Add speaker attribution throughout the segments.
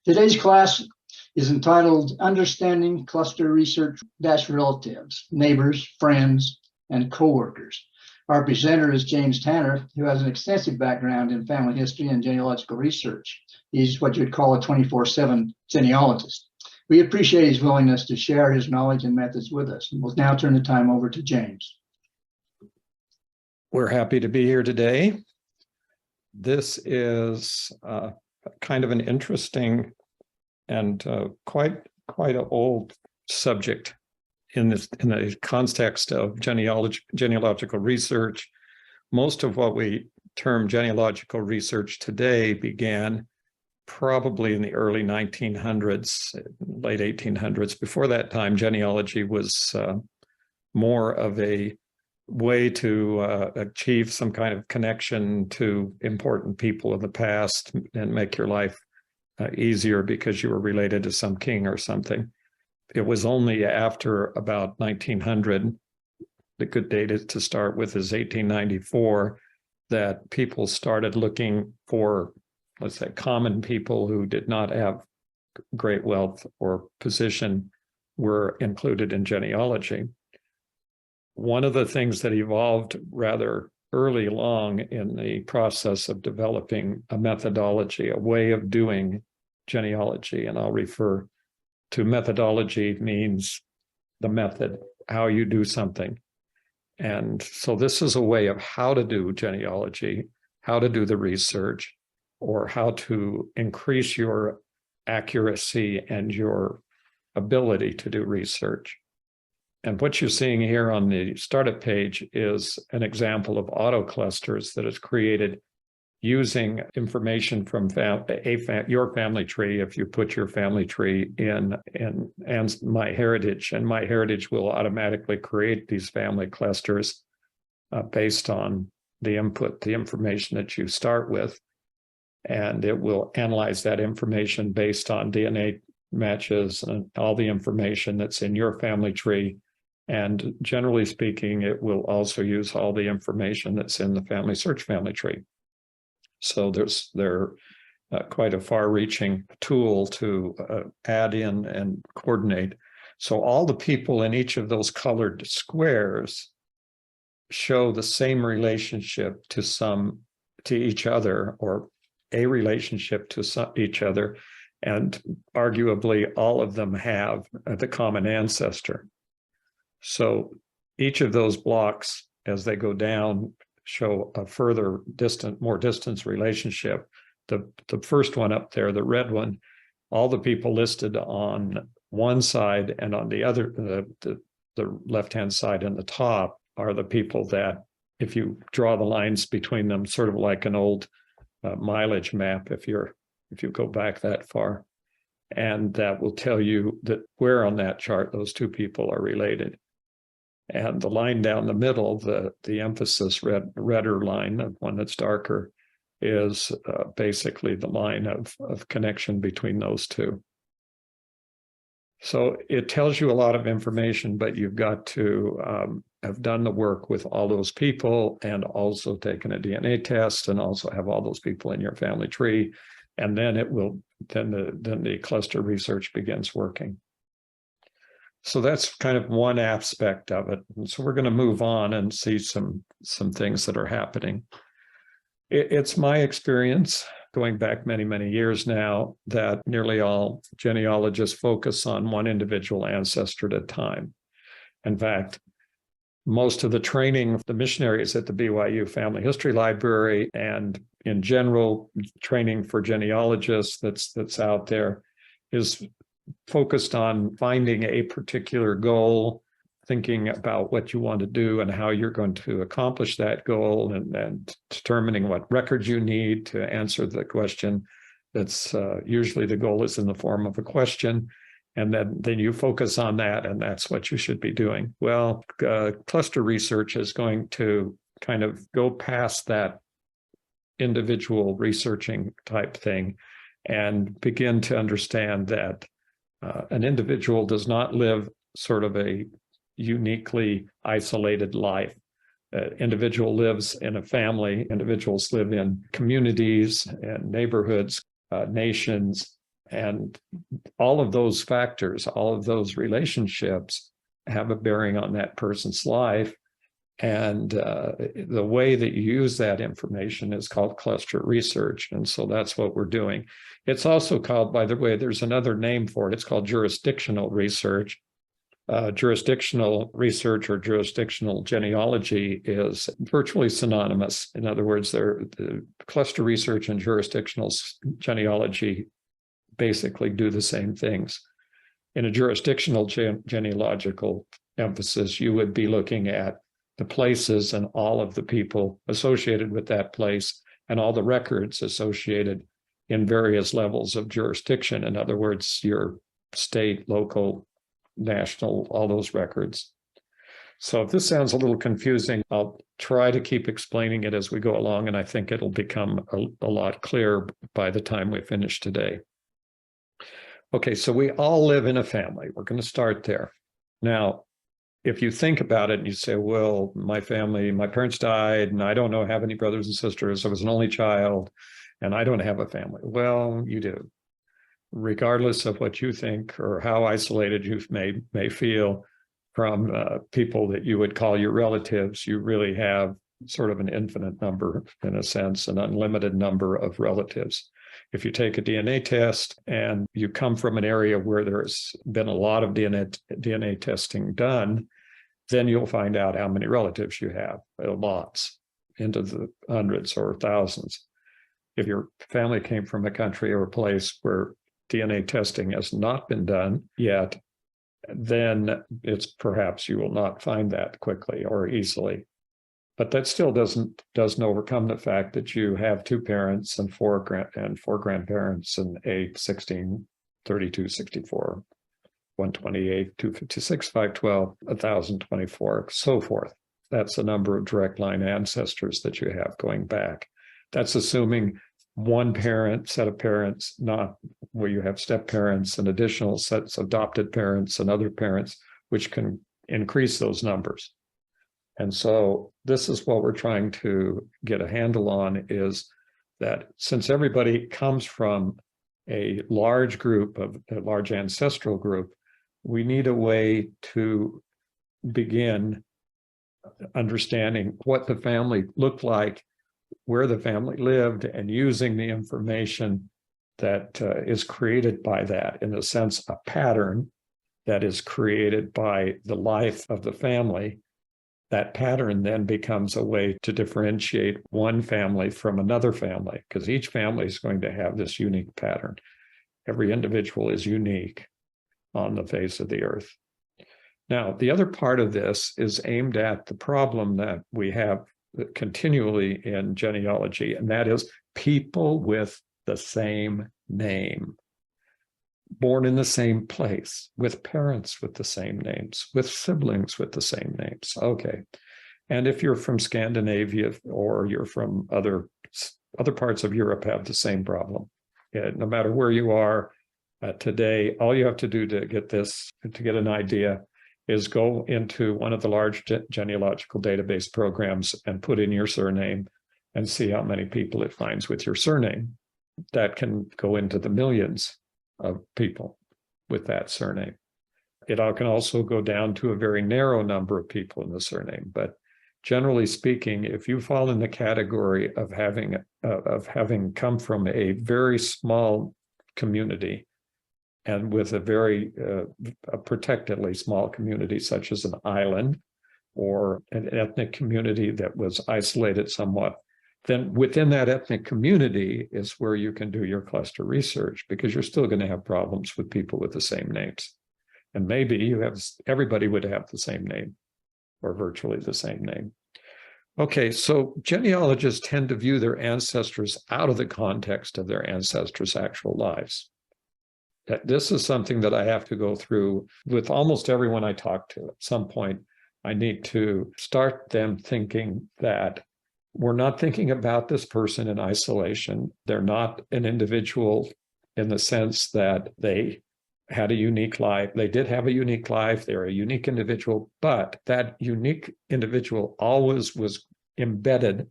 Speaker 1: Today's class is entitled Understanding Cluster Research Relatives, Neighbors, Friends, and Coworkers. Our presenter is James Tanner, who has an extensive background in family history and genealogical research. He's what you'd call a 24/7 genealogist. We appreciate his willingness to share his knowledge and methods with us. And we'll now turn the time over to James.
Speaker 2: We're happy to be here today. This is kind of an interesting and quite an old subject in the context of genealogical research. Most of what we term genealogical research today began probably in the early 1900s, late 1800s. Before that time, genealogy was more of a way to achieve some kind of connection to important people of the past and make your life easier because you were related to some king or something. It was only after about 1900, the good date to start with is 1894, that people started looking for, let's say, common people who did not have great wealth or position were included in genealogy. One of the things that evolved rather early along in the process of developing a methodology, a way of doing genealogy, and I'll refer to methodology means the method, how you do something. And so this is a way of how to do genealogy, how to do the research, or how to increase your accuracy and your ability to do research. And what you're seeing here on the startup page is an example of autoclusters that is created using information from your family tree. If you put your family tree in MyHeritage, and MyHeritage will automatically create these family clusters based on the input, the information that you start with. And it will analyze that information based on DNA matches and all the information that's in your family tree. And generally speaking, it will also use all the information that's in the family search family tree. So they're quite a far-reaching tool to add in and coordinate. So all the people in each of those colored squares show the same relationship to each other, or a relationship to each other, and arguably all of them have the common ancestor. So each of those blocks, as they go down, show a further more distant relationship. The first one up there, the red one, all the people listed on one side, and on the other, the left-hand side in the top, are the people that, if you draw the lines between them, sort of like an old mileage map, if you go back that far, and that will tell you that where on that chart those two people are related. And the line down the middle, the emphasis redder line, the one that's darker, is basically the line of connection between those two. So it tells you a lot of information, but you've got to have done the work with all those people, and also taken a DNA test, and also have all those people in your family tree. And then then the cluster research begins working. So that's kind of one aspect of it. And so we're going to move on and see some things that are happening. It's my experience, going back many, many years now, that nearly all genealogists focus on one individual ancestor at a time. In fact, most of the training of the missionaries at the BYU Family History Library, and in general training for genealogists that's out there, is focused on finding a particular goal, thinking about what you want to do and how you're going to accomplish that goal, and determining what records you need to answer the question. That's usually the goal is in the form of a question, and then you focus on that, and that's what you should be doing. Well, cluster research is going to kind of go past that individual researching type thing and begin to understand that an individual does not live sort of a uniquely isolated life. Individual lives in a family. Individuals live in communities and neighborhoods, nations, And all of those factors, all of those relationships have a bearing on that person's life. And the way that you use that information is called cluster research. And so that's what we're doing. It's also called, by the way, there's another name for it. It's called jurisdictional research. Jurisdictional research or jurisdictional genealogy is virtually synonymous. In other words, the cluster research and jurisdictional genealogy basically do the same things. In a jurisdictional genealogical emphasis, you would be looking at the places and all of the people associated with that place and all the records associated in various levels of jurisdiction. In other words, your state, local, national, all those records. So if this sounds a little confusing, I'll try to keep explaining it as we go along, and I think it'll become a lot clearer by the time we finish today. Okay, so we all live in a family. We're going to start there. Now, if you think about it and you say, well, my family, my parents died, and I don't have any brothers and sisters. I was an only child, and I don't have a family. Well, you do. Regardless of what you think or how isolated you may feel from people that you would call your relatives, you really have sort of an infinite number, in a sense, an unlimited number of relatives. If you take a DNA test and you come from an area where there's been a lot of DNA testing done, then you'll find out how many relatives you have, lots, into the hundreds or thousands. If your family came from a country or a place where DNA testing has not been done yet, then it's perhaps you will not find that quickly or easily. But that still doesn't overcome the fact that you have two parents and four grandparents and 8, 16, 32, 64, 128, 256, 512, 1024, so forth. That's the number of direct line ancestors that you have going back. That's assuming one set of parents, not where you have step parents and additional sets of adopted parents and other parents, which can increase those numbers. And so this is what we're trying to get a handle on, is that since everybody comes from a large ancestral group, we need a way to begin understanding what the family looked like, where the family lived, and using the information that is created by that, in a sense, a pattern that is created by the life of the family. That pattern then becomes a way to differentiate one family from another family, because each family is going to have this unique pattern. Every individual is unique on the face of the earth. Now, the other part of this is aimed at the problem that we have continually in genealogy, and that is people with the same name, born in the same place, with parents with the same names, with siblings with the same names. Okay. And if you're from Scandinavia or you're from other parts of Europe, have the same problem. No matter where you are today, all you have to do to get an idea is go into one of the large genealogical database programs and put in your surname and see how many people it finds with your surname. That can go into the millions of people with that surname. It can also go down to a very narrow number of people in the surname. But generally speaking, if you fall in the category of having come from a very small community, and with a protectedly small community, such as an island or an ethnic community that was isolated somewhat, then within that ethnic community is where you can do your cluster research, because you're still going to have problems with people with the same names. And maybe everybody would have the same name or virtually the same name. Okay, so genealogists tend to view their ancestors out of the context of their ancestors' actual lives. This is something that I have to go through with almost everyone I talk to. At some point, I need to start them thinking that we're not thinking about this person in isolation. They're not an individual in the sense that they had a unique life. They did have a unique life. They're a unique individual, but that unique individual always was embedded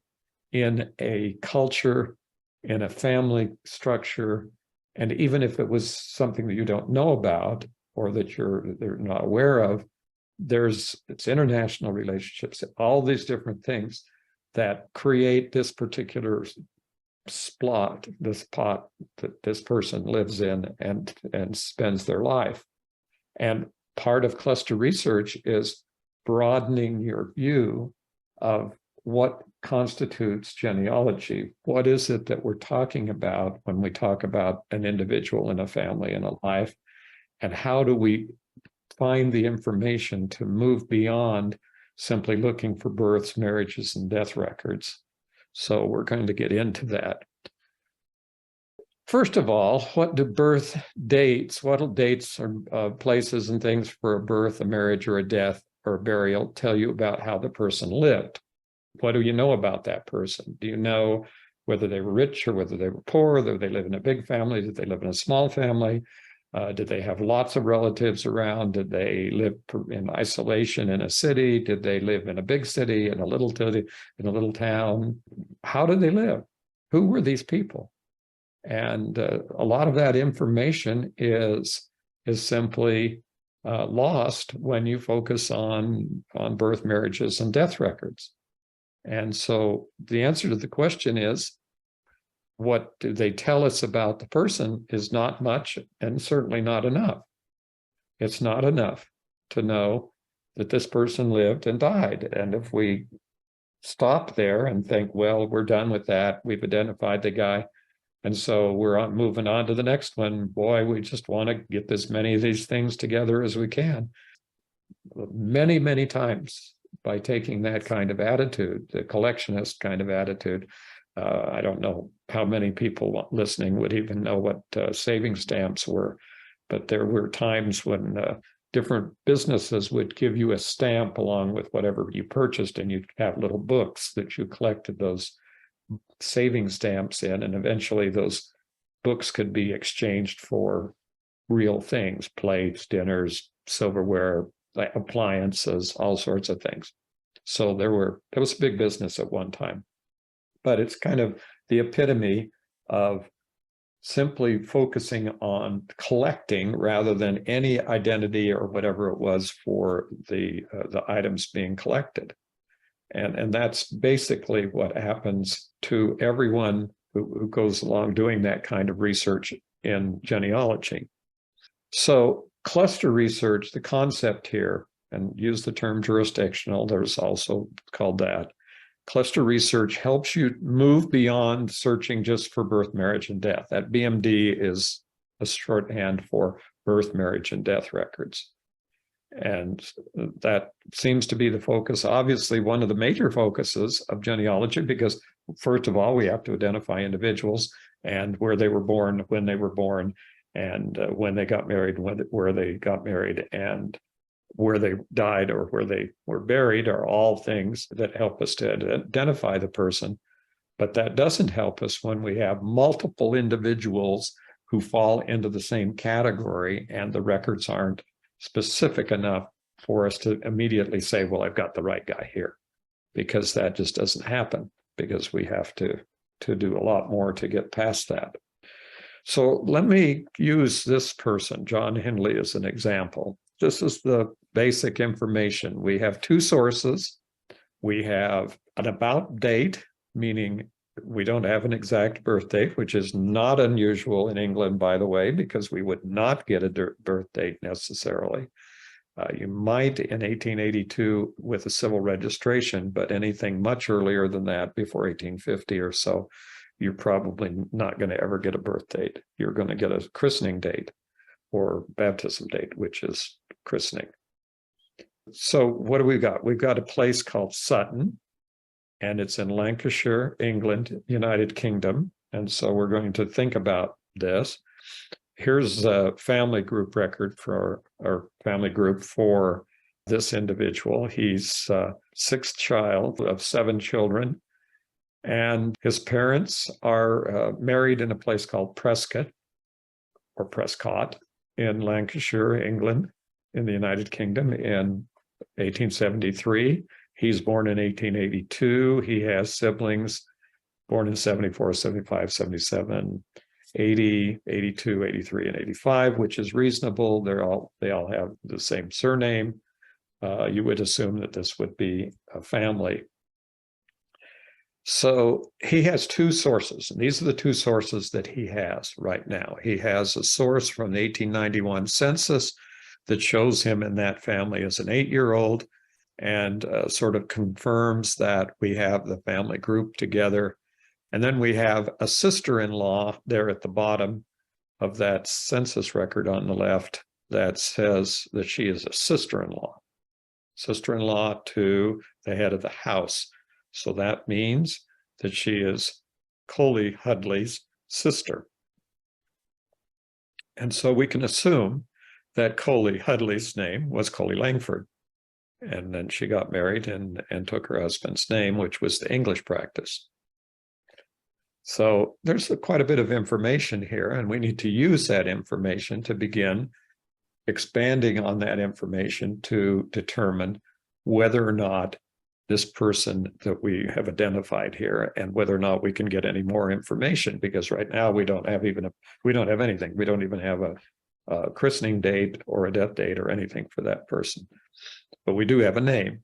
Speaker 2: in a culture, in a family structure, And even if it was something that you don't know about or that they're not aware of, it's international relationships, all these different things that create this particular this pot that this person lives in and spends their life. And part of cluster research is broadening your view of what constitutes genealogy. What is it that we're talking about when we talk about an individual in a family and a life? And how do we find the information to move beyond simply looking for births, marriages, and death records? So we're going to get into that. First of all, what dates or places and things for a birth, a marriage, or a death, or a burial tell you about how the person lived? What do you know about that person? Do you know whether they were rich or whether they were poor, whether they live in a big family, did they live in a small family? Did they have lots of relatives around? Did they live in isolation in a city? Did they live in a big city, in a little town? How did they live? Who were these people? And a lot of that information is simply lost when you focus on birth, marriages, and death records. And so the answer to the question is, what do they tell us about the person is not much and certainly not enough. It's not enough to know that this person lived and died. And if we stop there and think, well, we're done with that, we've identified the guy, and so we're moving on to the next one, boy, we just want to get as many of these things together as we can. Many, many times by taking that kind of attitude, the collectionist kind of attitude, I don't know how many people listening would even know what saving stamps were, but there were times when different businesses would give you a stamp along with whatever you purchased, and you'd have little books that you collected those saving stamps in, and eventually those books could be exchanged for real things, plates, dinners, silverware, appliances, all sorts of things. So there was a big business at one time. But it's kind of the epitome of simply focusing on collecting rather than any identity or whatever it was for the items being collected. And that's basically what happens to everyone who goes along doing that kind of research in genealogy. So cluster research, the concept here, and use the term jurisdictional, there's also called that. Cluster research helps you move beyond searching just for birth, marriage, and death. That BMD is a shorthand for birth, marriage, and death records. And that seems to be the focus, obviously one of the major focuses of genealogy, because first of all, we have to identify individuals and where they were born, when they were born, and when they got married, where they got married, and where they died or where they were buried are all things that help us to identify the person. But that doesn't help us when we have multiple individuals who fall into the same category and the records aren't specific enough for us to immediately say, well, I've got the right guy here, because that just doesn't happen, because we have to do a lot more to get past that. So let me use this person, John Hindley, as an example. This is the basic information. We have two sources. We have an about date, meaning we don't have an exact birth date, which is not unusual in England, by the way, because we would not get a birth date necessarily. You might in 1882 with a civil registration, but anything much earlier than that, before 1850 or so, you're probably not going to ever get a birth date. You're going to get a christening date or baptism date, which is christening. So what do we got? We've got a place called Sutton, and it's in Lancashire, England, United Kingdom. And so we're going to think about this. Here's a family group record for our family group for this individual. He's sixth child of 7 children. And his parents are married in a place called Prescott or Prescott in Lancashire, England, in the United Kingdom in 1873. He's born in 1882. He has siblings born in 74, 75, 77, 80, 82, 83, and 85, which is reasonable. They all have the same surname. You would assume that this would be a family. So he has two sources, and these are the two sources that he has right now. He has a source from the 1891 census that shows him in that family as an 8-year-old and sort of confirms that we have the family group together. And then we have a sister-in-law there at the bottom of that census record on the left that says that she is a sister-in-law to the head of the house. So that means that she is Coley Hudley's sister. And so we can assume that Coley Hudley's name was Coley Langford. And then she got married and took her husband's name, which was the English practice. So there's quite a bit of information here, and we need to use that information to begin expanding on that information to determine whether or not this person that we have identified here and whether or not we can get any more information, because right now we don't have anything. We don't even have a christening date or a death date or anything for that person, but we do have a name.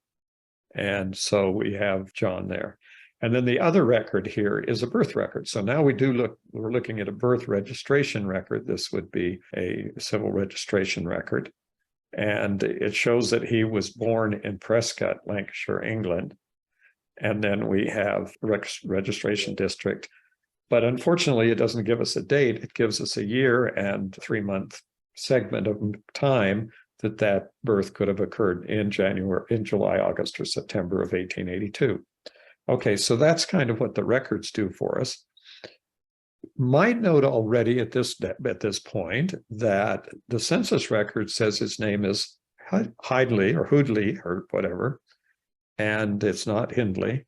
Speaker 2: And so we have John there. And then the other record here is a birth record. So now we're looking at a birth registration record. This would be a civil registration record. And it shows that he was born in Prescott, Lancashire, England. And then we have registration district. But unfortunately, it doesn't give us a date. It gives us a year and 3-month segment of time that birth could have occurred in July, August, or September of 1882. Okay, so that's kind of what the records do for us. Might note already at this point that the census record says his name is Hidley or Hoodley or whatever, and it's not Hindley.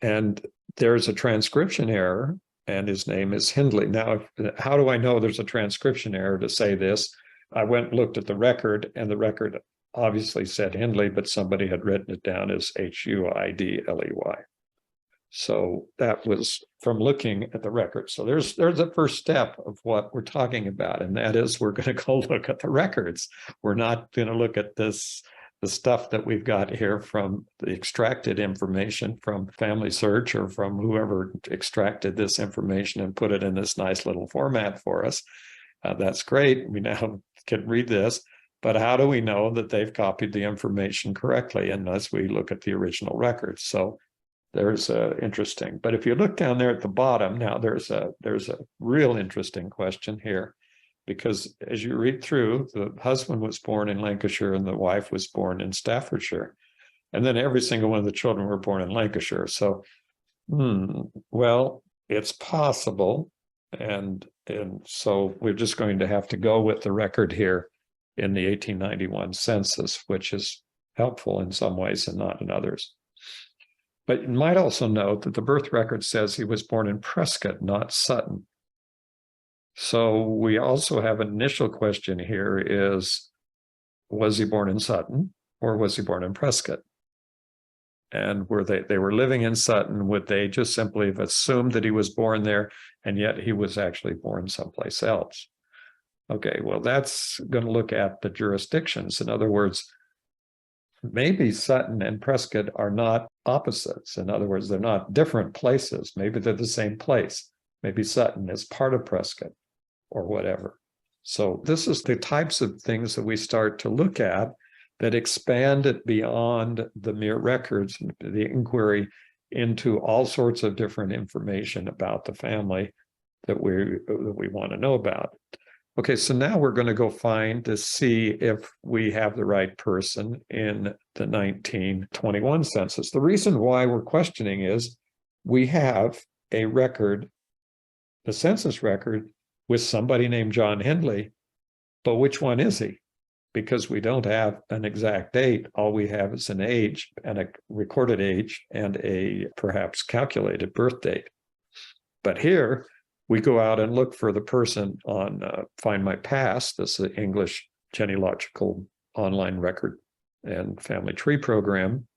Speaker 2: And there's a transcription error, and his name is Hindley. Now, how do I know there's a transcription error to say this? I went and looked at the record, and the record obviously said Hindley, but somebody had written it down as Huidley. So that was from looking at the record. So there's the first step of what we're talking about, and that is we're going to go look at the records. We're not going to look at the stuff that we've got here from the extracted information from Family Search or from whoever extracted this information and put it in this nice little format for us. That's great. We now can read this, but how do we know that they've copied the information correctly unless we look at the original records? So there's interesting. But if you look down there at the bottom, now there's a real interesting question here, because as you read through, the husband was born in Lancashire and the wife was born in Staffordshire. And then every single one of the children were born in Lancashire. So, well, it's possible. And so we're just going to have to go with the record here in the 1891 census, which is helpful in some ways and not in others. But you might also note that the birth record says he was born in Prescott, not Sutton. So we also have an initial question here is, was he born in Sutton or was he born in Prescott? And were they were living in Sutton, would they just simply have assumed that he was born there and yet he was actually born someplace else? Okay, well, that's going to look at the jurisdictions. In other words, maybe Sutton and Prescott are not opposites. In other words, they're not different places. Maybe they're the same place. Maybe Sutton is part of Prescott or whatever. So this is the types of things that we start to look at that expand it beyond the mere records, the inquiry into all sorts of different information about the family that we want to know about. Okay, so now we're going to go find to see if we have the right person in the 1921 census. The reason why we're questioning is we have a record, the census record, with somebody named John Hindley, but which one is he? Because we don't have an exact date. All we have is an age and a recorded age and a perhaps calculated birth date. But here, we go out and look for the person on Find My Past. This is the English genealogical online record and family tree program.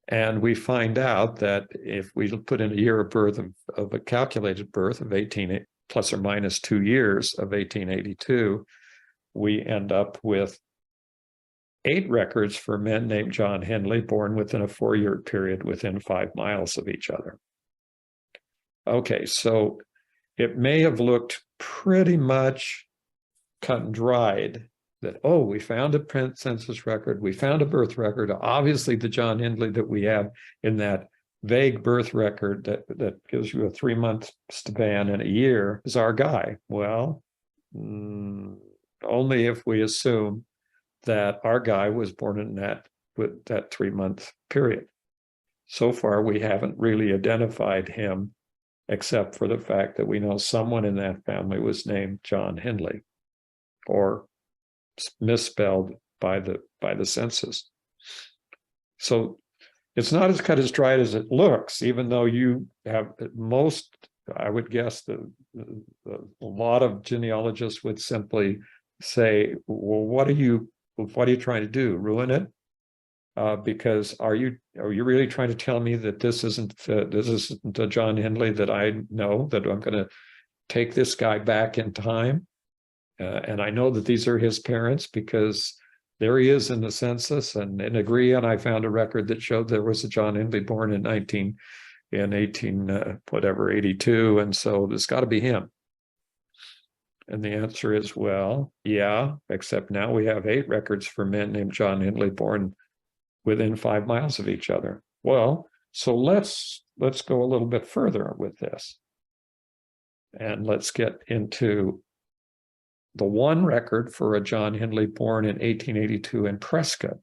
Speaker 2: And we find out that if we put in a year of birth of a calculated birth of plus or minus 2 years of 1882, we end up with 8 records for men named John Hindley, born within a 4-year period within 5 miles of each other. Okay, so it may have looked pretty much cut and dried that, oh, we found a census record, we found a birth record. Obviously, the John Hindley that we have in that vague birth record that gives you a 3-month span in a year is our guy. Well, only if we assume that our guy was born in that 3-month period. So far, we haven't really identified him, except for the fact that we know someone in that family was named John Hindley, or misspelled by the census. So it's not as cut as dried as it looks, even though you have most, I would guess that a lot of genealogists would simply say, well, what are you trying to do? Ruin it? Because are you really trying to tell me that this isn't a John Hindley that I know, that I'm going to take this guy back in time? And I know that these are his parents because there he is in the census, and in Agria, I found a record that showed there was a John Hindley born in 82, and so there's got to be him. And the answer is, well, yeah, except now we have 8 records for men named John Hindley born within 5 miles of each other. Well, so let's go a little bit further with this, and let's get into the one record for a John Hindley born in 1882 in Prescott.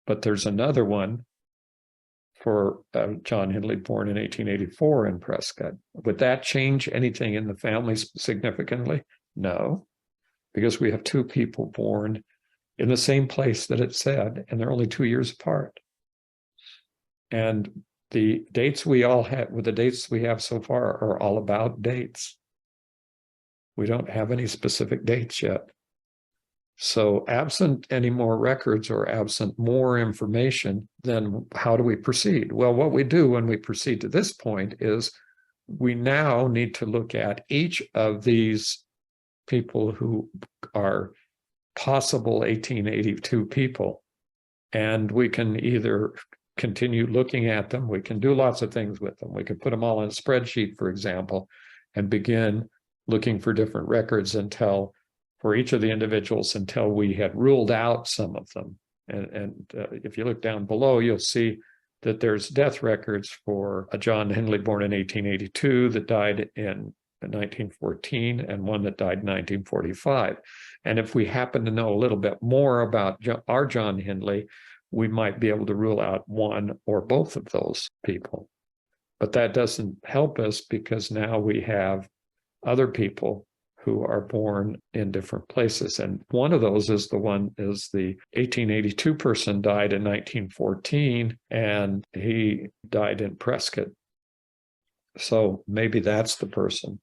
Speaker 2: But there's another one for John Hindley born in 1884 in Prescott. Would that change anything in the family significantly? No, because we have 2 people born in the same place that it said, and they're only 2 years apart. And the dates we all have, with the dates we have so far, are all about dates. We don't have any specific dates yet. So absent any more records or absent more information, then how do we proceed? Well, what we do when we proceed to this point is we now need to look at each of these people who are possible 1882 people. And we can either continue looking at them, we can do lots of things with them. We could put them all in a spreadsheet, for example, and begin looking for different records for each of the individuals until we had ruled out some of them. And if you look down below, you'll see that there's death records for a John Hindley born in 1882 that died in 1914 and one that died in 1945. And if we happen to know a little bit more about our John Hindley, we might be able to rule out one or both of those people. But that doesn't help us, because now we have other people who are born in different places. And one of those is the 1882 person died in 1914, and he died in Prescott. So maybe that's the person.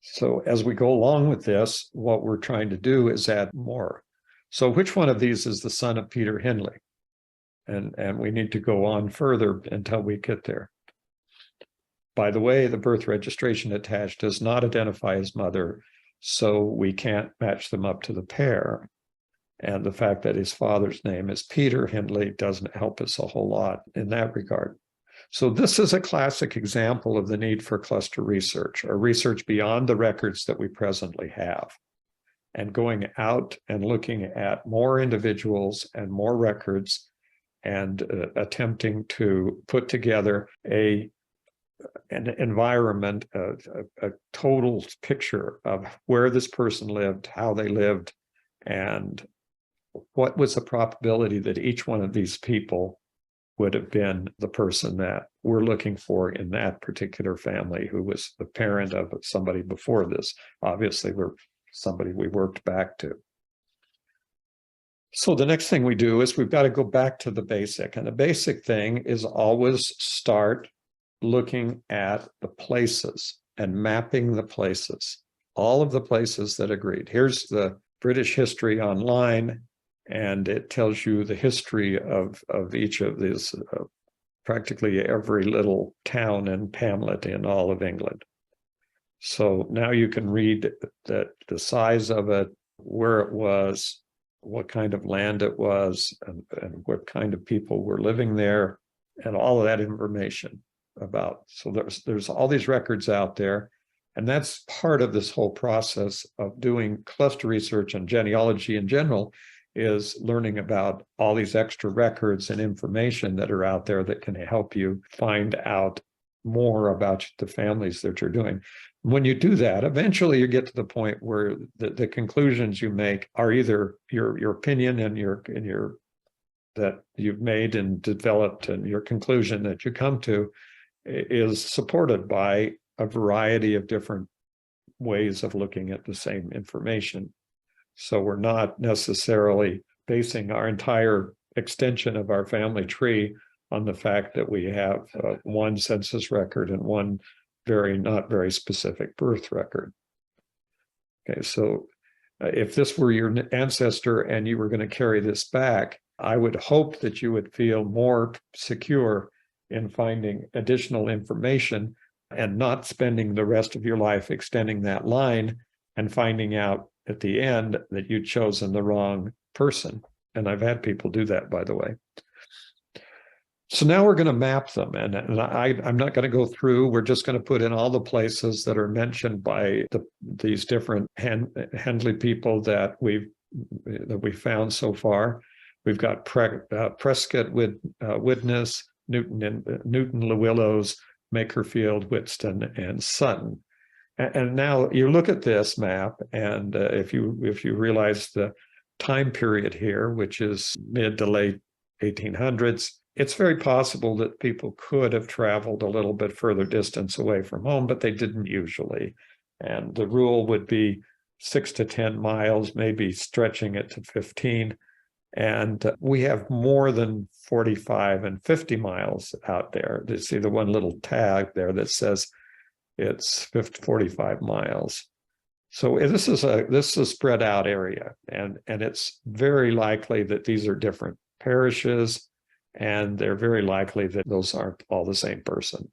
Speaker 2: So as we go along with this, what we're trying to do is add more. So which one of these is the son of Peter Hindley? And we need to go on further until we get there. By the way, the birth registration attached does not identify his mother, so we can't match them up to the pair. And the fact that his father's name is Peter Hindley doesn't help us a whole lot in that regard. So this is a classic example of the need for cluster research, or research beyond the records that we presently have, and going out and looking at more individuals and more records, and attempting to put together an environment, a total picture of where this person lived, how they lived, and what was the probability that each one of these people would have been the person that we're looking for in that particular family, who was the parent of somebody before this. Obviously, we're somebody we worked back to. So the next thing we do is we've got to go back to the basic. And the basic thing is always start looking at the places and mapping the places, all of the places that agreed. Here's the British History Online, and it tells you the history of each of these, practically every little town and hamlet in all of England. So now you can read that the size of it, where it was, what kind of land it was, and what kind of people were living there, and all of that information about. So there's all these records out there. And that's part of this whole process of doing cluster research and genealogy in general, is learning about all these extra records and information that are out there that can help you find out more about the families that you're doing. When you do that, eventually you get to the point where the conclusions you make are either your opinion and your that you've made and developed, and your conclusion that you come to is supported by a variety of different ways of looking at the same information. So we're not necessarily basing our entire extension of our family tree on the fact that we have one census record and one not very specific birth record. Okay, so if this were your ancestor and you were going to carry this back, I would hope that you would feel more secure in finding additional information and not spending the rest of your life extending that line and finding out at the end that you'd chosen the wrong person. And I've had people do that, by the way. So now we're going to map them, and I'm not going to go through. We're just going to put in all the places that are mentioned by these different Hendley people that we found so far. We've got Prescott, Widnes, Newton, Lewillows, Makerfield, Whiston, and Sutton. And now you look at this map, and if you realize the time period here, which is mid to late 1800s, it's very possible that people could have traveled a little bit further distance away from home, but they didn't usually. And the rule would be 6 to 10 miles, maybe stretching it to 15. And we have more than 45 and 50 miles out there. You see the one little tag there that says it's 45 miles. So this is a spread out area, and it's very likely that these are different parishes, and they're very likely that those aren't all the same person,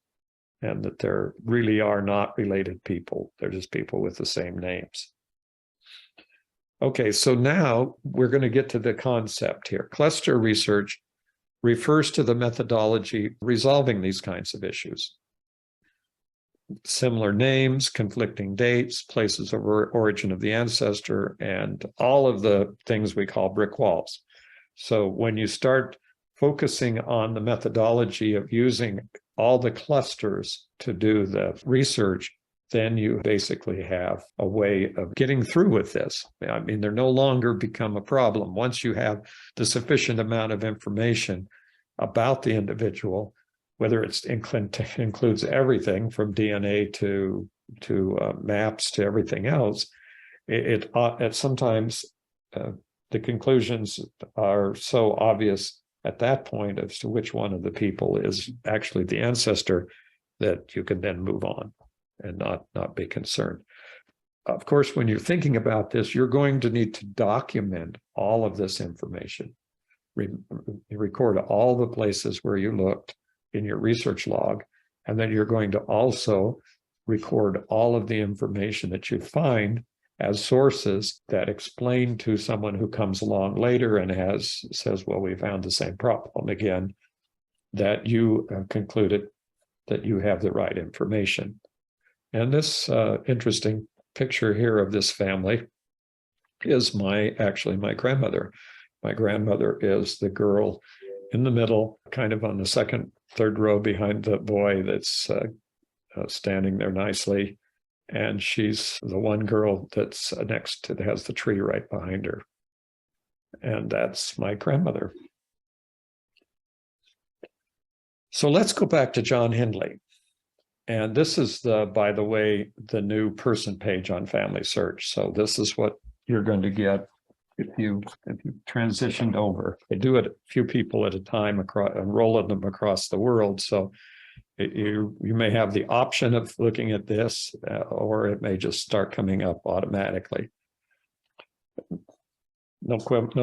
Speaker 2: and that there really are not related people. They're just people with the same names. Okay, so now we're going to get to the concept here. Cluster research refers to the methodology resolving these kinds of issues. Similar names, conflicting dates, places of origin of the ancestor, and all of the things we call brick walls. So when you start focusing on the methodology of using all the clusters to do the research, then you basically have a way of getting through with this. I mean, they're no longer become a problem. Once you have the sufficient amount of information about the individual, whether it includes everything from DNA to maps to everything else, it sometimes the conclusions are so obvious at that point as to which one of the people is actually the ancestor that you can then move on and not be concerned. Of course, when you're thinking about this, you're going to need to document all of this information. Record all the places where you looked in your research log, and then you're going to also record all of the information that you find as sources that explain to someone who comes along later and says, well, we found the same problem again, that you concluded that you have the right information. And this interesting picture here of this family is actually my grandmother. My grandmother is the girl in the middle, kind of on the second, third row behind the boy that's standing there nicely. And she's the one girl that's next to, that has the tree right behind her. And that's my grandmother. So let's go back to John Hindley. And this is, by the way, the new person page on Family Search. So this is what you're going to get if you transitioned over. They do it a few people at a time and rolling them across the world. So you may have the option of looking at this, or it may just start coming up automatically. No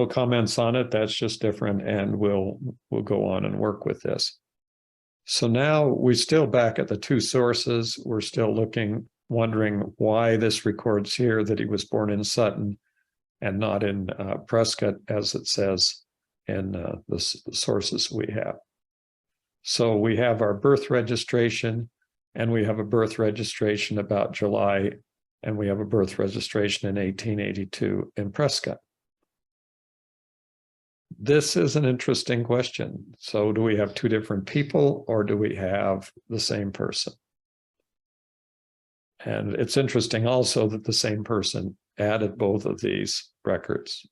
Speaker 2: comments on it. That's just different, and we'll go on and work with this. So now we're still back at the two sources. We're still looking wondering why this records here that he was born in Sutton and not in Prescott, as it says in the sources we have. So we have our birth registration, and we have a birth registration about July, and we have a birth registration in 1882 in Prescott. This is an interesting question. So do we have two different people, or do we have the same person? And it's interesting also that the same person added both of these records.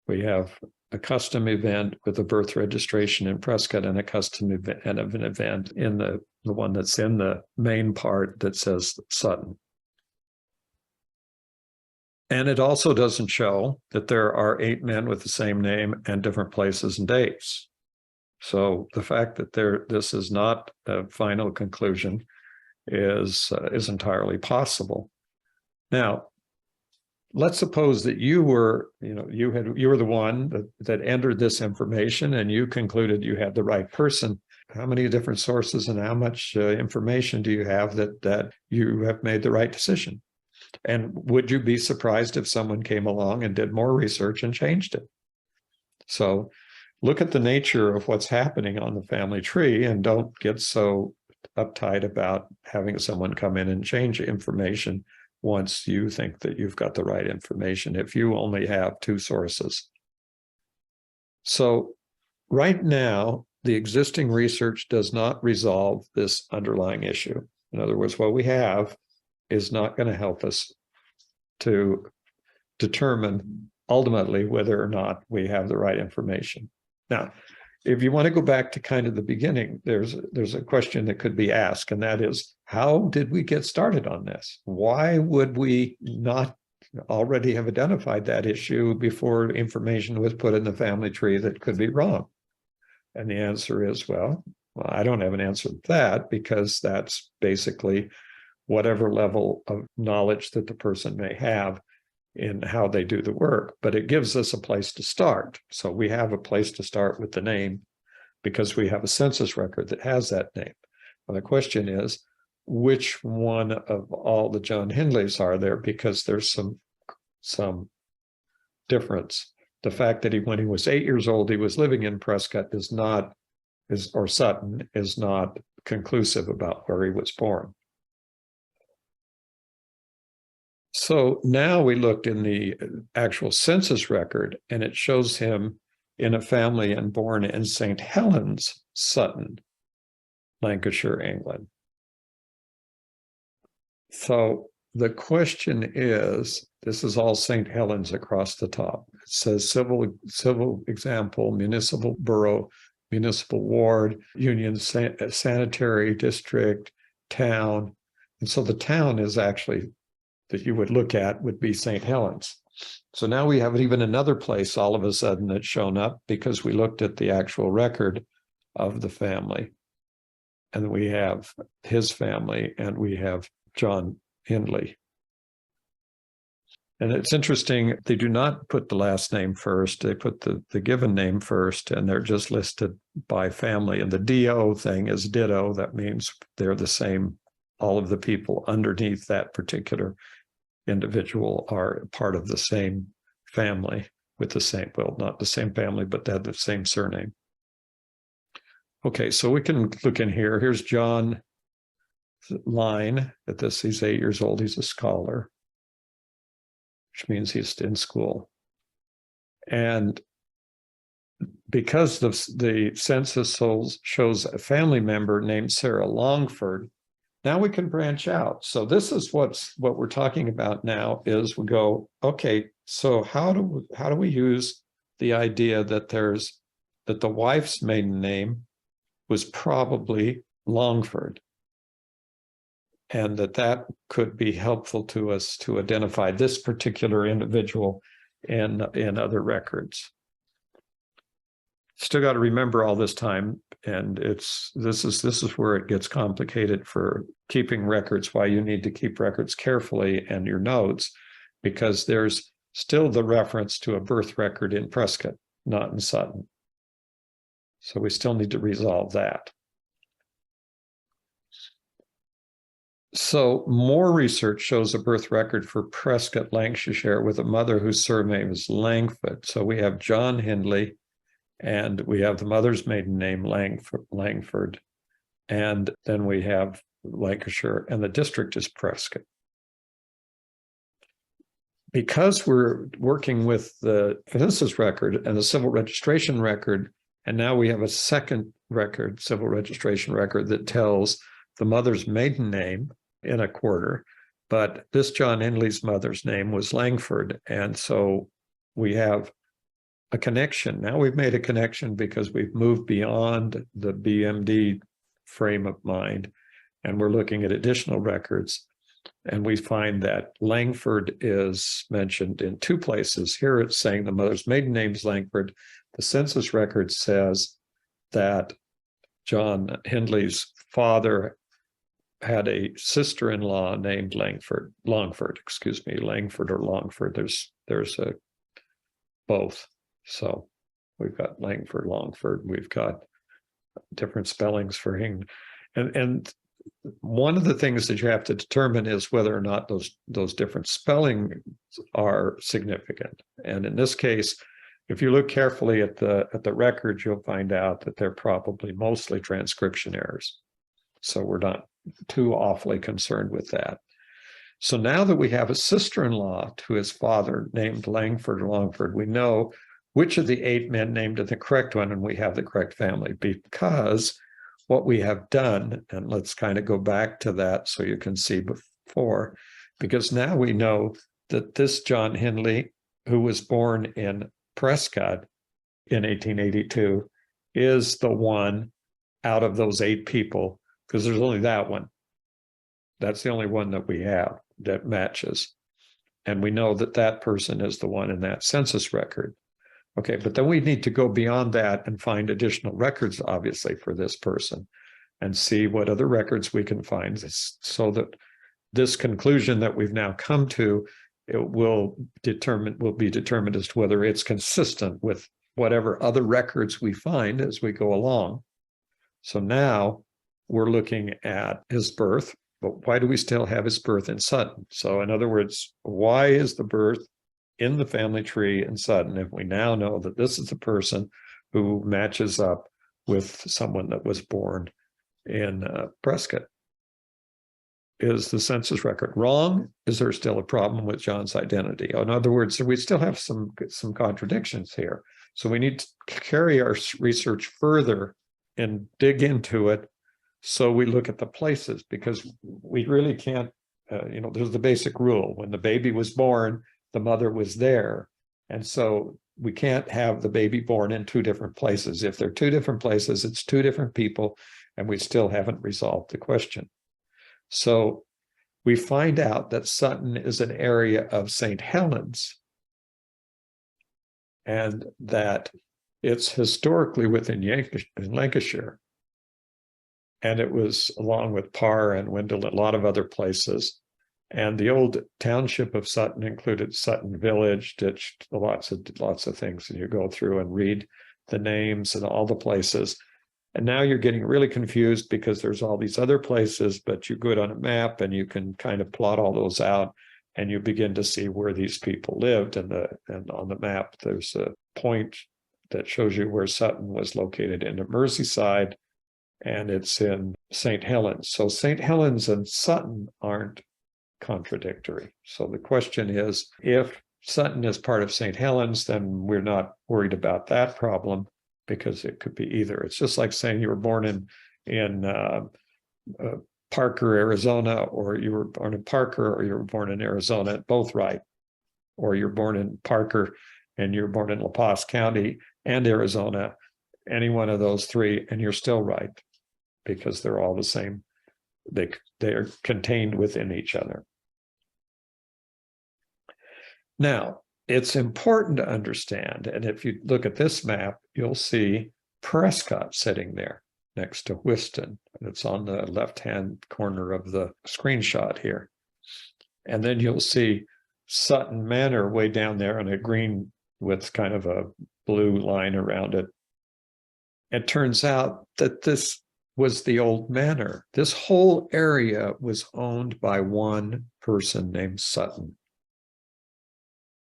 Speaker 2: We have a custom event with a birth registration in Prescott and a custom event and an event in the one that's in the main part that says Sutton. And it also doesn't show that there are 8 men with the same name and different places and dates. So the fact that this is not a final conclusion is entirely possible. Now, let's suppose that you were, you were the one that entered this information, and you concluded you had the right person. How many different sources and how much information do you have that you have made the right decision? And would you be surprised if someone came along and did more research and changed it? So look at the nature of what's happening on the family tree, and don't get so uptight about having someone come in and change information once you think that you've got the right information, if you only have 2 sources. So right now, the existing research does not resolve this underlying issue. In other words, what we have is not going to help us to determine ultimately whether or not we have the right information. Now, if you want to go back to kind of the beginning, there's a question that could be asked, and that is, how did we get started on this? Why would we not already have identified that issue before information was put in the family tree that could be wrong? And the answer is, well, I don't have an answer to that, because that's basically whatever level of knowledge that the person may have in how they do the work, but it gives us a place to start. So we have a place to start with the name because we have a census record that has that name. Well, the question is, which one of all the John Hindleys are there? Because there's some difference. The fact that when he was 8 years old, he was living in Prescott or Sutton is not conclusive about where he was born. So now we looked in the actual census record, and it shows him in a family and born in St. Helens, Sutton, Lancashire, England. So the question is, this is all St. Helens across the top. It says civil example, municipal borough, municipal ward, union sanitary district, town. And so the town is actually that you would look at would be St. Helens. So now we have even another place all of a sudden that's shown up because we looked at the actual record of the family. And we have his family, and we have John Hindley. And it's interesting, they do not put the last name first. They put the given name first, and they're just listed by family. And the DO thing is ditto. That means they're the same. All of the people underneath that particular individual are part of the same family with the same, well, not the same family, but they have the same surname. Okay, so we can look in here. Here's John line at this. He's 8 years old. He's a scholar, which means he's in school. And because the census shows a family member named Sarah Longford, now we can branch out. So this is what we're talking about now is we go, okay, so how do we use the idea that the wife's maiden name was probably Longford, and that could be helpful to us to identify this particular individual in other records. Still got to remember all this time, and this is where it gets complicated for keeping records, why you need to keep records carefully and your notes, because there's still the reference to a birth record in Prescott, not in Sutton. So we still need to resolve that. So more research shows a birth record for Prescott, Lancashire, with a mother whose surname is Langford. So we have John Hindley, and we have the mother's maiden name, Langford. And then we have Lancashire, and the district is Prescott. Because we're working with the census record and the civil registration record, and now we have a second record, civil registration record, that tells the mother's maiden name in a quarter, but this John Hindley's mother's name was Langford, and so we have a connection. Now we've made a connection because we've moved beyond the BMD frame of mind, and we're looking at additional records. And we find that Langford is mentioned in two places. Here it's saying the mother's maiden name is Langford. The census record says that John Hindley's father had a sister-in-law named Langford or Longford. There's a both. So we've got Langford, Longford. We've got different spellings for him. And one of the things that you have to determine is whether or not those different spellings are significant. And in this case, if you look carefully at the records, you'll find out that they're probably mostly transcription errors. So we're not too awfully concerned with that. So now that we have a sister-in-law to his father named Langford or Longford, we know which of the 8 men named the correct one, and we have the correct family, because what we have done, and let's kind of go back to that so you can see before, because now we know that this John Hindley, who was born in Prescott in 1882, is the one out of those 8 people, because there's only that one. That's the only one that we have that matches. And we know that that person is the one in that census record. Okay, but then we need to go beyond that and find additional records, obviously, for this person and see what other records we can find, so that this conclusion that we've now come to, it will be determined as to whether it's consistent with whatever other records we find as we go along. So now we're looking at his birth, but why do we still have his birth in Sutton? So in other words, why is the birth in the family tree in Sutton if we now know that this is a person who matches up with someone that was born in Prescott? Is the census record wrong? Is there still a problem with John's identity? In other words, we still have some contradictions here. So we need to carry our research further and dig into it. So we look at the places, because we really can't, there's the basic rule. When the baby was born, the mother was there. And so we can't have the baby born in 2 different places. If they're 2 different places, it's 2 different people, and we still haven't resolved the question. So we find out that Sutton is an area of St. Helens, and that it's historically within Lancashire. And it was along with Parr and Windle, a lot of other places. And the old township of Sutton included Sutton Village, Ditch, lots of things. And you go through and read the names and all the places. And now you're getting really confused because there's all these other places, but you go on a map and you can kind of plot all those out, and you begin to see where these people lived. And on the map, there's a point that shows you where Sutton was located in the Merseyside, and it's in St. Helens. So St. Helens and Sutton aren't contradictory. So the question is, if Sutton is part of St. Helens, then we're not worried about that problem, because it could be either. It's just like saying you were born in Parker, Arizona, or you were born in Parker, or you were born in Arizona, both right. Or you're born in Parker and you're born in La Paz County and Arizona, any one of those 3, and you're still right, because they're all the same. They are contained within each other. Now, it's important to understand, and if you look at this map, you'll see Prescott sitting there next to Whiston. It's on the left-hand corner of the screenshot here. And then you'll see Sutton Manor way down there on a green with kind of a blue line around it. It turns out that this was the old manor. This whole area was owned by one person named Sutton.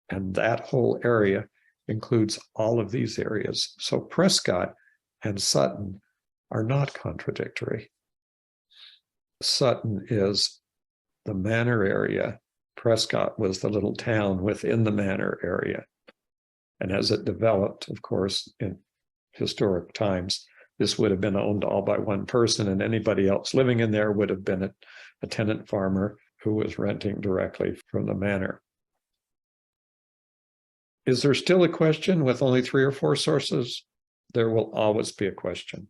Speaker 2: And that whole area includes all of these areas. So Prescott and Sutton are not contradictory. Sutton is the manor area. Prescott was the little town within the manor area. And as it developed, of course, in historic times, this would have been owned all by one person, and anybody else living in there would have been a tenant farmer who was renting directly from the manor. Is there still a question with only 3 or 4 sources? There will always be a question.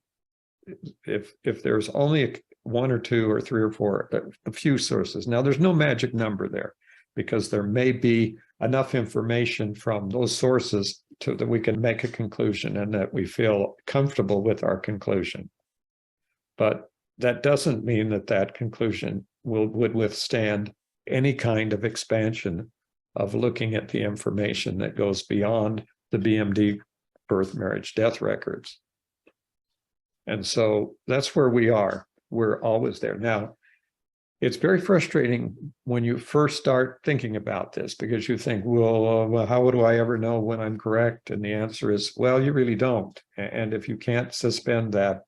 Speaker 2: If there's only 1 or 2 or 3 or 4, a few sources. Now, there's no magic number there, because there may be enough information from those sources that we can make a conclusion and that we feel comfortable with our conclusion. But that doesn't mean that that conclusion would withstand any kind of expansion of looking at the information that goes beyond the BMD birth, marriage, death records. And so that's where we are. We're always there. Now, it's very frustrating when you first start thinking about this, because you think, well, how do I ever know when I'm correct? And the answer is, well, you really don't. And if you can't suspend that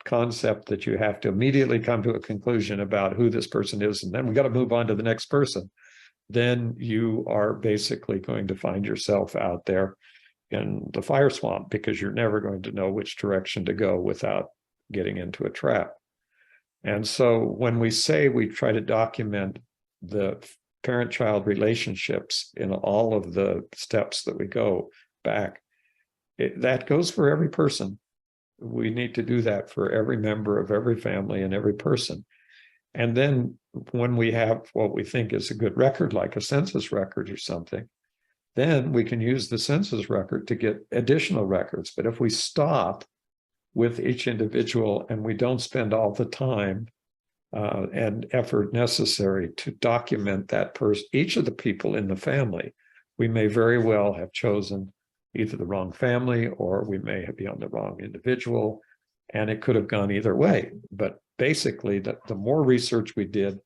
Speaker 2: concept that you have to immediately come to a conclusion about who this person is, and then we got to move on to the next person, then you are basically going to find yourself out there in the fire swamp, because you're never going to know which direction to go without getting into a trap. And so when we say we try to document the parent-child relationships in all of the steps that we go back, that goes for every person. We need to do that for every member of every family and every person. And then when we have what we think is a good record, like a census record or something, then we can use the census record to get additional records. But if we stop with each individual and we don't spend all the time and effort necessary to document that person, each of the people in the family, we may very well have chosen either the wrong family, or we may be on the wrong individual, and it could have gone either way. But basically, the more research we did,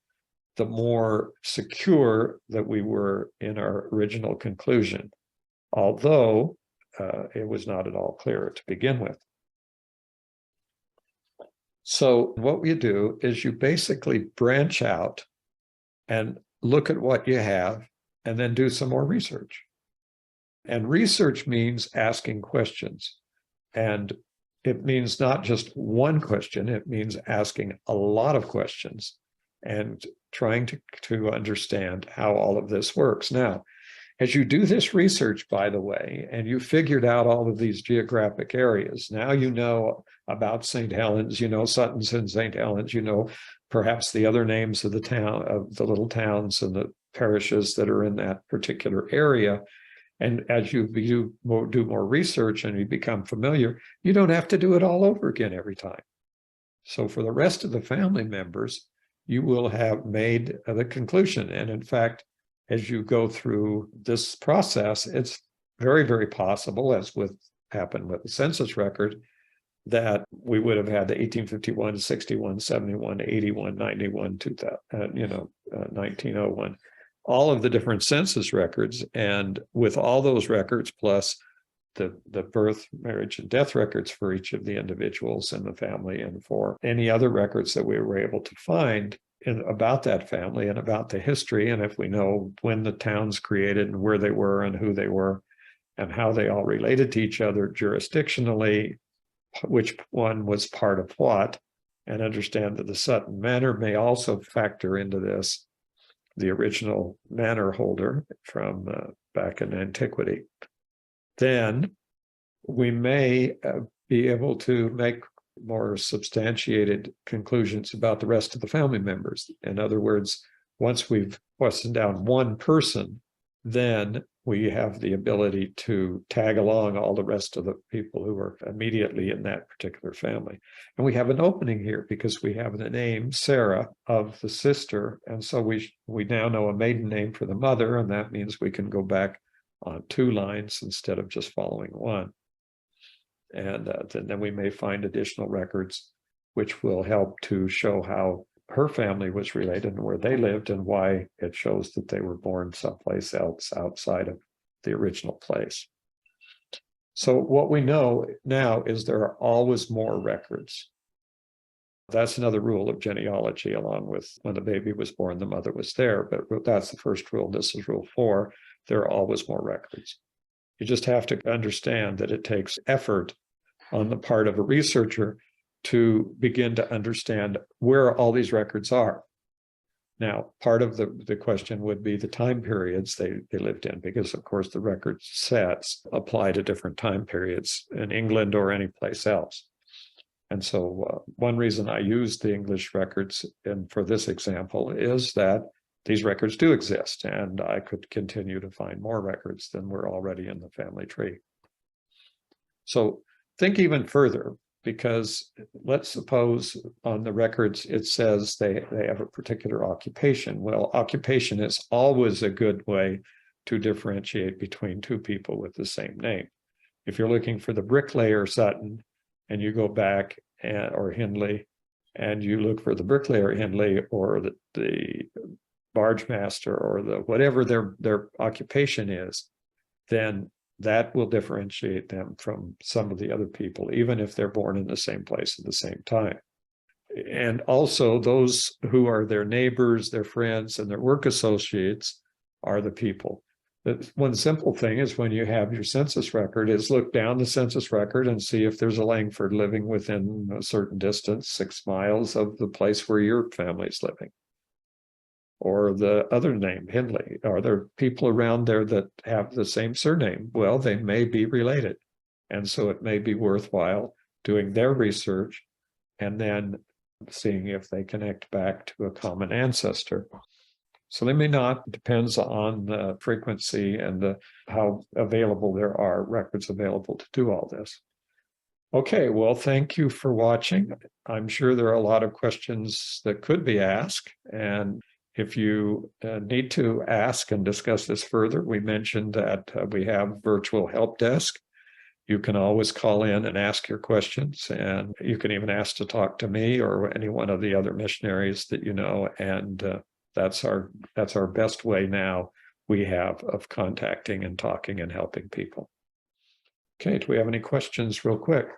Speaker 2: the more secure that we were in our original conclusion, although it was not at all clear to begin with. So what we do is you basically branch out and look at what you have and then do some more research. And research means asking questions. And it means not just one question, it means asking a lot of questions and trying to understand how all of this works. Now, as you do this research, by the way, and you figured out all of these geographic areas, now you know about St. Helens, you know Sutton's and St. Helens, you know perhaps the other names of the town, of the little towns and the parishes that are in that particular area. And as you do more research and you become familiar, you don't have to do it all over again every time. So for the rest of the family members, you will have made the conclusion. And in fact, as you go through this process, it's very, very possible, as happened with the census record, that we would have had the 1851, 61, 71, 81, 91, 2000, 1901, all of the different census records. And with all those records, plus the birth, marriage, and death records for each of the individuals in the family, and for any other records that we were able to find about that family and about the history, and if we know when the towns created and where they were and who they were and how they all related to each other jurisdictionally, which one was part of what, and understand that the Sutton Manor may also factor into this, the original manor holder from back in antiquity, then we may be able to make more substantiated conclusions about the rest of the family members. In other words, once we've questioned down one person, then we have the ability to tag along all the rest of the people who are immediately in that particular family. And we have an opening here because we have the name Sarah of the sister. And so we now know a maiden name for the mother, and that means we can go back on 2 lines instead of just following one. And then we may find additional records which will help to show how her family was related and where they lived and why it shows that they were born someplace else outside of the original place. So what we know now is there are always more records. That's another rule of genealogy, along with when the baby was born, the mother was there. But that's the first rule. This is rule 4. There are always more records. You just have to understand that it takes effort on the part of a researcher to begin to understand where all these records are. Now, part of the question would be the time periods they lived in, because, of course, the record sets apply to different time periods in England or any place else. And so one reason I use the English records for this example is that these records do exist, and I could continue to find more records than were already in the family tree. So think even further, because let's suppose on the records it says they have a particular occupation. Well, occupation is always a good way to differentiate between two people with the same name. If you're looking for the bricklayer Sutton and you go back or Hindley and you look for the bricklayer Hindley or the barge master or the whatever their occupation is, then that will differentiate them from some of the other people, even if they're born in the same place at the same time. And also those who are their neighbors, their friends, and their work associates are the people. One simple thing is when you have your census record is look down the census record and see if there's a Langford living within a certain distance, 6 miles of the place where your family's living. Or the other name, Hindley. Are there people around there that have the same surname? Well, they may be related. And so it may be worthwhile doing their research and then seeing if they connect back to a common ancestor. So they may not, depends on the frequency and how available there are records available to do all this. Okay, well, thank you for watching. I'm sure there are a lot of questions that could be asked, and if you need to ask and discuss this further, we mentioned that we have virtual help desk. You can always call in and ask your questions, and you can even ask to talk to me or any one of the other missionaries that you know, and that's our best way now we have of contacting and talking and helping people. Okay, do we have any questions real quick?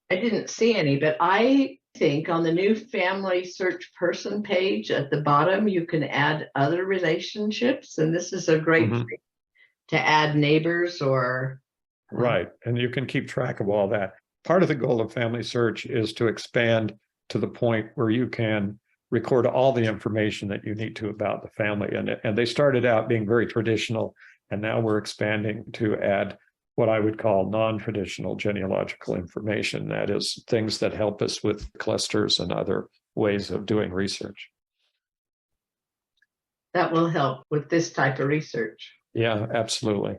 Speaker 3: I didn't see any, but I think on the new family search person page at the bottom, you can add other relationships. And this is a great thing to add neighbors or.
Speaker 2: Right. And you can keep track of all that. Part of the goal of family search is to expand to the point where you can record all the information that you need to about the family. And they started out being very traditional, and now we're expanding to add what I would call non-traditional genealogical information. That is things that help us with clusters and other ways of doing research.
Speaker 3: That will help with this type of research.
Speaker 2: Yeah, absolutely.